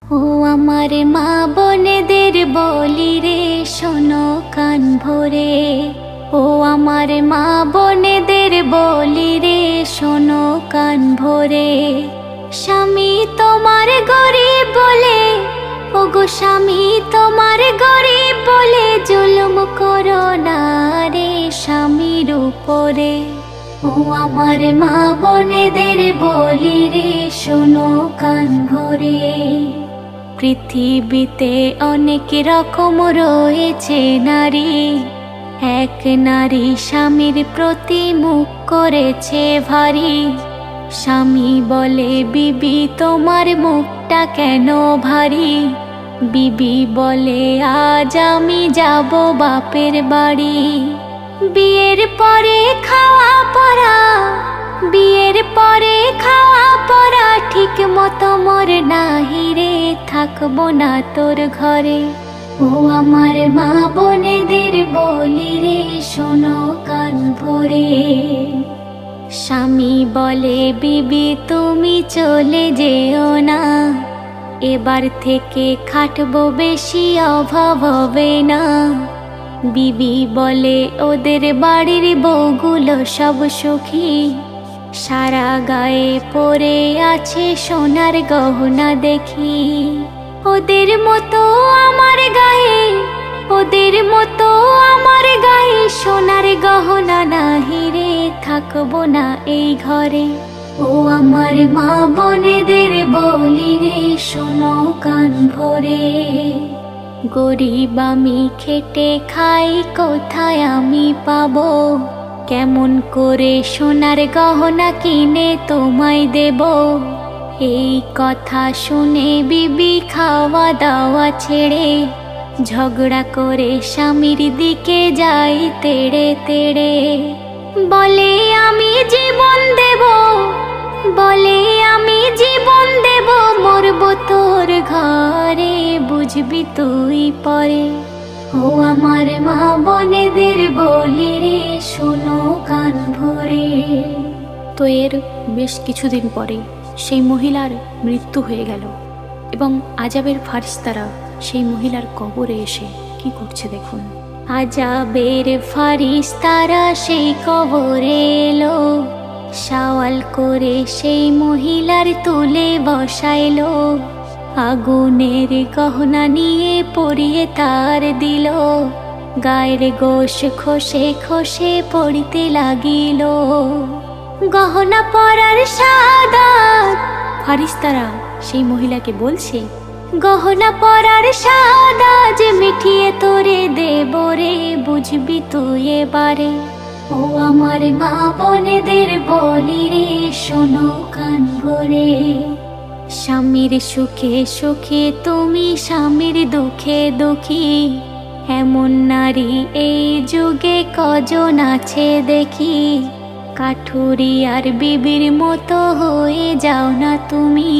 ও আমার মা বোনেদের বলি রে শোনো কান ভরে, ও আমার মা বোনেদের বলি রে শোনো কান ভরে। স্বামী তোমার গরিব বলে, ও গো স্বামী তোমার গরিব বলে জুলুম করো না রে স্বামীর উপরে। ও আমার মা বোনেদের বলি রে শোনো কান ভরে। পৃথিবীতে অনেক রকম রয়েছে নারী, এক নারী স্বামীর প্রতি মুখ করেছে ভারী। স্বামী বলে বিবি তোমার মুখটা কেন ভারী, বিবি বলে আজ আমি যাব বাপের বাড়ি। বিয়ের পরে খাওয়া পরা, বিয়ের পরে খাওয়া পরা ঠিক মতো মোর নাহি রে, থাকবো না তোর ঘরে। ও আমার মা বোনেদের বলি রে শোনো কান ভরে। স্বামী বলে বিবি তুমি চলে যেও না, এবার থেকে খাটবো বেশি অভাব হবে না। বিবি বলে ওদের বাড়ির বউগুলো সব সুখী, সারা গায়ে পরে আছে সোনার গহনা দেখি। ওদের মতো আমার গায়ে, ওদের মতো আমার গায়ে সোনার গহনা নাহি রে, থাকবো না এই ঘরে। ও আমার মা বোনেদের বলি রে শোনো কান ভরে। গরিব আমি খেটে খাই, কোথায় আমি পাবো, কেমন করে সোনার গহনা কিনে তোমায় দেব। এই কথা শুনে বিবি খাওয়া দাওয়া ছেড়ে ঝগড়া করে স্বামীর দিকে যাই তেড়ে তেড়ে। বলে আমি জীবন দেব, বলে আমি জীবন দেব, মরবো তোর ঘরে বুঝবি তুই পরে। ও আমার মা বোনেদের বলি রে শোনো কান ভরে। তো এর বেশ কিছুদিন পরে সেই মহিলার মৃত্যু হয়ে গেল এবং আজাবের ফারিস্তারা সেই মহিলার কবরে এসে কি করছে দেখুন। আজাবের ফারিস্তারা সেই কবরে এলো, সওয়াল করে সেই মহিলার তুলে বসাইলো। আগুনের গহনা নিয়ে পরিয়ে তার দিল, গায়ের গোশ খসে খসে পড়িতে লাগিল। গহনা পরার সাদাত, ফারিস্তারা সেই মহিলাকে বলছে, গহনা পরার সাদাত মিটিয়ে তোরে দেব রে, বুঝবি তুই এবারে। ও আমার মা বোনেদের বলি রে শোনো কান ভরে। স্বামীর সুখে সুখে তুমি স্বামীর দুঃখে দুঃখী, এমন নারী এই যুগে কজন আছে দেখি। কাঠুরি আর বিবির মতো হয়ে যাও না তুমি,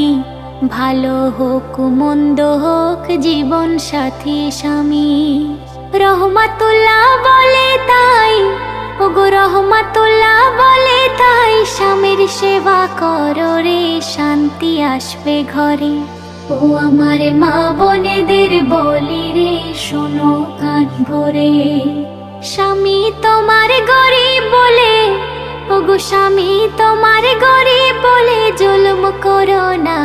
ভালো হোক মন্দ হোক জীবন সাথী স্বামী। রহমাতুল্লাহ বলে তাই, ওগো রহমাতুল্লাহ বলে তাই, স্বামীর সেবা করো রে শান্তি আসবে ঘরে। ও আমার মা বোনেদের বলি রে শোনো কান ভরে। স্বামী তোমার গরিব বলে, ওগো স্বামী তোমার গরিব বলে জুলুম করো না